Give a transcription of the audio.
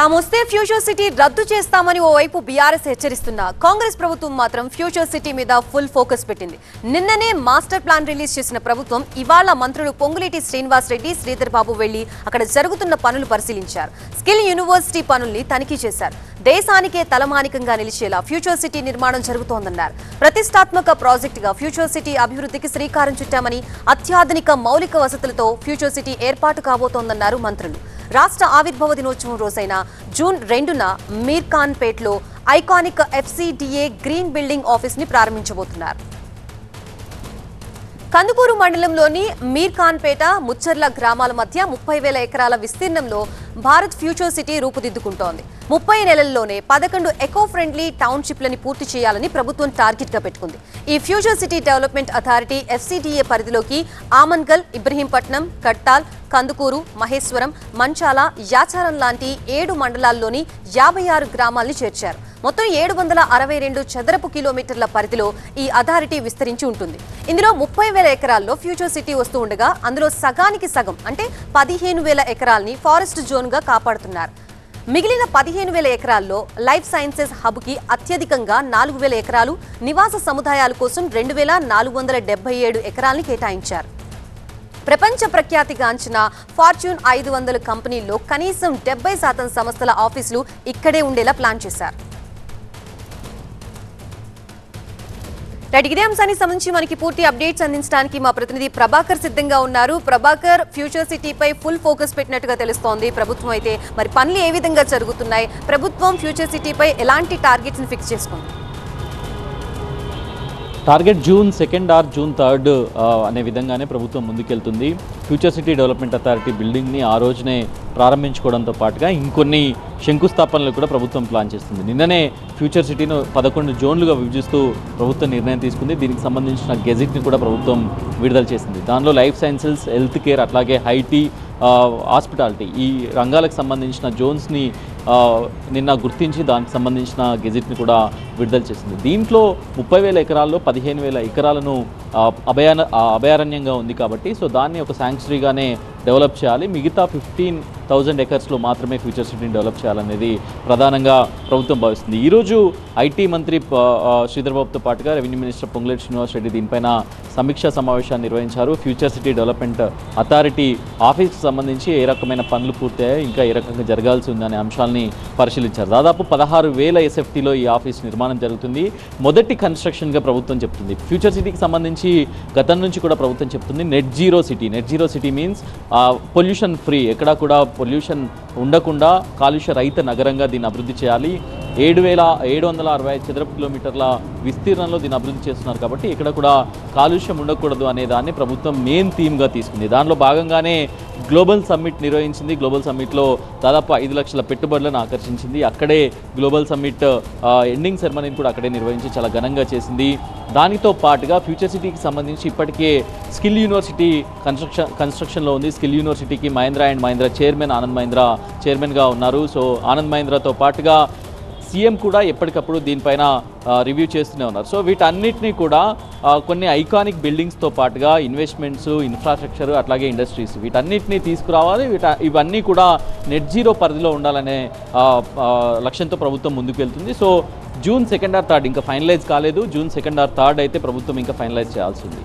తామొస్తే future city రద్దు చేస్తామని ఓవైపు బీఆర్ఎస్ హెచ్చరిస్తున్నా కాంగ్రెస్ ప్రభుత్వం మాత్రం ఫ్యూచర్ సిటీ మీద ఫుల్ ఫోకస్ పెట్టింది. నిన్ననే మాస్టర్ ప్లాన్ రిలీజ్ చేసిన ప్రభుత్వం ఇవాళ మంత్రులు పొంగులేటి శ్రీనివాస్ రెడ్డి, శ్రీధర్ బాబు వెళ్లి అక్కడ జరుగుతున్న పనులు పరిశీలించారు. స్కిల్ యూనివర్సిటీ పనుల్ని తనిఖీ చేశారు. దేశానికే తలమానికంగా నిలిచేలా ఫ్యూచర్ సిటీ నిర్మాణం జరుగుతోందన్నారు. ప్రతిష్టాత్మక ప్రాజెక్టుగా ఫ్యూచర్ సిటీ అభివృద్ధికి శ్రీకారం చుట్టామని, అత్యాధునిక మౌలిక వసతులతో ఫ్యూచర్ సిటీ ఏర్పాటు కాబోతోందన్నారు మంత్రులు. రాష్ట్ర ఆవిర్భావ దినోత్సవం రోజైన జూన్ 2న మీర్ ఖాన్ పేట్లో iconic FCDA green building office ని ప్రారంభించబోతున్నారు. కందుకూరు మండలంలోని మీర్ ఖాన్ పేట, ముచ్చర్ల గ్రామాల మధ్య 30,000 ఎకరాల విస్తీర్ణంలో భారత్ ఫ్యూచర్ సిటీ రూపుదిద్దుకుంటోంది. 30 నెలల్లోనే 11 ఎకో ఫ్రెండ్లీ టౌన్షిప్లని పూర్తి చేయాలని ప్రభుత్వం టార్గెట్ గా పెట్టుకుంది. ఈ future city development authority FCDA పరిధిలోకి ఆమన్గల్, ఇబ్రహీంపట్నం, కట్టాల్, కందుకూరు, మహేశ్వరం, మంచాల, యాచారం లాంటి 7 మండలాల్లోని 56 గ్రామాల్ని చేర్చారు. మొత్తం 762 చదరపు కిలోమీటర్ల పరిధిలో ఈ అథారిటీ విస్తరించి ఉంటుంది. ఇందులో 30,000 ఎకరాల్లో ఫ్యూచర్ సిటీ వస్తూ ఉండగా అందులో సగానికి సగం అంటే 15,000 ఎకరాల్ని ఫారెస్ట్ జోన్ గా కాపాడుతున్నారు. మిగిలిన 15,000 ఎకరాల్లో లైఫ్ సైన్సెస్ హబ్ కి అత్యధికంగా 4,000 ఎకరాలు, నివాస సముదాయాల కోసం 2,477 ఎకరాల్ని కేటాయించారు. ప్రపంచ ప్రఖ్యాతిగాంచిన ఫార్చ్యూన్ 500 కంపెనీల్లో కనీసం 70% సంస్థల ఆఫీసులు ఇక్కడే ఉండేలా ప్లాన్ చేశారు. ఇదే అంశానికి సంబంధించి మనకి పూర్తి అప్డేట్స్ అందించడానికి మా ప్రతినిధి ప్రభాకర్ సిద్ధంగా ఉన్నారు. ప్రభాకర్, ఫ్యూచర్ సిటీపై ఫుల్ ఫోకస్ పెట్టినట్టుగా తెలుస్తోంది ప్రభుత్వం. అయితే మరి పనులు ఏ విధంగా జరుగుతున్నాయి? ప్రభుత్వం ఫ్యూచర్ సిటీపై ఎలాంటి టార్గెట్స్ ని ఫిక్స్ చేసుకుంది? టార్గెట్ జూన్ 2 ఆర్ జూన్ 3 అనే విధంగానే ప్రభుత్వం ముందుకెళ్తుంది. ఫ్యూచర్ సిటీ డెవలప్మెంట్ అథారిటీ బిల్డింగ్ని ఆ రోజునే ప్రారంభించుకోవడంతో పాటుగా ఇంకొన్ని శంకుస్థాపనలు కూడా ప్రభుత్వం ప్లాన్ చేస్తుంది. నిన్ననే ఫ్యూచర్ సిటీను 11 జోన్లుగా విభజిస్తూ ప్రభుత్వం నిర్ణయం తీసుకుంది. దీనికి సంబంధించిన గెజిట్ని కూడా ప్రభుత్వం విడుదల చేసింది. దానిలో లైఫ్ సైన్సెస్, హెల్త్ కేర్, అట్లాగే ఐటీ, హాస్పిటాలిటీ ఈ రంగాలకు సంబంధించిన జోన్స్ని నిన్న గుర్తించి దానికి సంబంధించిన గెజిట్ని కూడా విడుదల చేసింది. దీంట్లో 30,000 ఎకరాల్లో 15,000 ఎకరాలను అభయారణ్యంగా ఉంది కాబట్టి సో దాన్ని ఒక శాంక్చురీగానే డెవలప్ చేయాలి. మిగతా 15,000 ఎకర్స్లో మాత్రమే ఫ్యూచర్ సిటీని డెవలప్ చేయాలనేది ప్రధానంగా ప్రభుత్వం భావిస్తుంది. ఈరోజు ఐటీ మంత్రి శ్రీధర్ బాబుతో పాటుగా రెవెన్యూ మినిస్టర్ పొంగులేటి శ్రీనివాస్ రెడ్డి దీనిపైన సమీక్షా సమావేశాన్ని నిర్వహించారు. ఫ్యూచర్ సిటీ డెవలప్మెంట్ అథారిటీ ఆఫీస్కి సంబంధించి ఏ రకమైన పనులు పూర్తయ్యాయి, ఇంకా ఏ రకంగా జరగాల్సి ఉందనే అంశాలని పరిశీలించారు. దాదాపు 16,000 SFTలో ఈ ఆఫీస్ నిర్మాణం జరుగుతుంది. మొదటి కన్స్ట్రక్షన్గా ప్రభుత్వం చెప్తుంది. ఫ్యూచర్ సిటీకి సంబంధించి గతం నుంచి కూడా ప్రభుత్వం చెప్తుంది net zero city. Net zero city means pollution free, ఎక్కడా కూడా పొల్యూషన్ ఉండకుండా కాలుష్య రహిత నగరంగా దీన్ని అభివృద్ధి చేయాలి. 7,760 చదరపు కిలోమీటర్ల విస్తీర్ణంలో దీన్ని అభివృద్ధి చేస్తున్నారు కాబట్టి ఇక్కడ కూడా కాలుష్యం ఉండకూడదు అనే దాన్ని ప్రభుత్వం మెయిన్ థీమ్గా తీసుకుంది. దానిలో భాగంగానే గ్లోబల్ సమ్మిట్ నిర్వహించింది. గ్లోబల్ సమ్మిట్లో దాదాపు 5 లక్షల పెట్టుబడులను ఆకర్షించింది. అక్కడే గ్లోబల్ సమ్మిట్ ఎండింగ్ సెరమనీని కూడా అక్కడే నిర్వహించి చాలా ఘనంగా చేసింది. దానితో పాటుగా ఫ్యూచర్ సిటీకి సంబంధించి ఇప్పటికే స్కిల్ యూనివర్సిటీ కన్స్ట్రక్షన్లో ఉంది. స్కిల్ యూనివర్సిటీకి మహీంద్రా అండ్ మహీంద్రా చైర్మన్ ఆనంద్ మహీంద్రా చైర్మన్గా ఉన్నారు. సో ఆనంద్ మహీంద్రాతో పాటుగా సీఎం కూడా ఎప్పటికప్పుడు దీనిపైన రివ్యూ చేస్తూనే ఉన్నారు. సో వీటన్నిటినీ కూడా కొన్ని ఐకానిక్ బిల్డింగ్స్తో పాటుగా ఇన్వెస్ట్మెంట్స్, ఇన్ఫ్రాస్ట్రక్చర్, అట్లాగే ఇండస్ట్రీస్ వీటన్నిటినీ తీసుకురావాలి. ఇవన్నీ కూడా నెట్ జీరో పరిధిలో ఉండాలనే లక్ష్యంతో ప్రభుత్వం ముందుకు వెళ్తుంది. సో జూన్ 2 ఆర్ 3 ఇంకా ఫైనలైజ్ కాలేదు. జూన్ 2 ఆర్ 3 అయితే ప్రభుత్వం ఇంకా ఫైనలైజ్ చేయాల్సి ఉంది.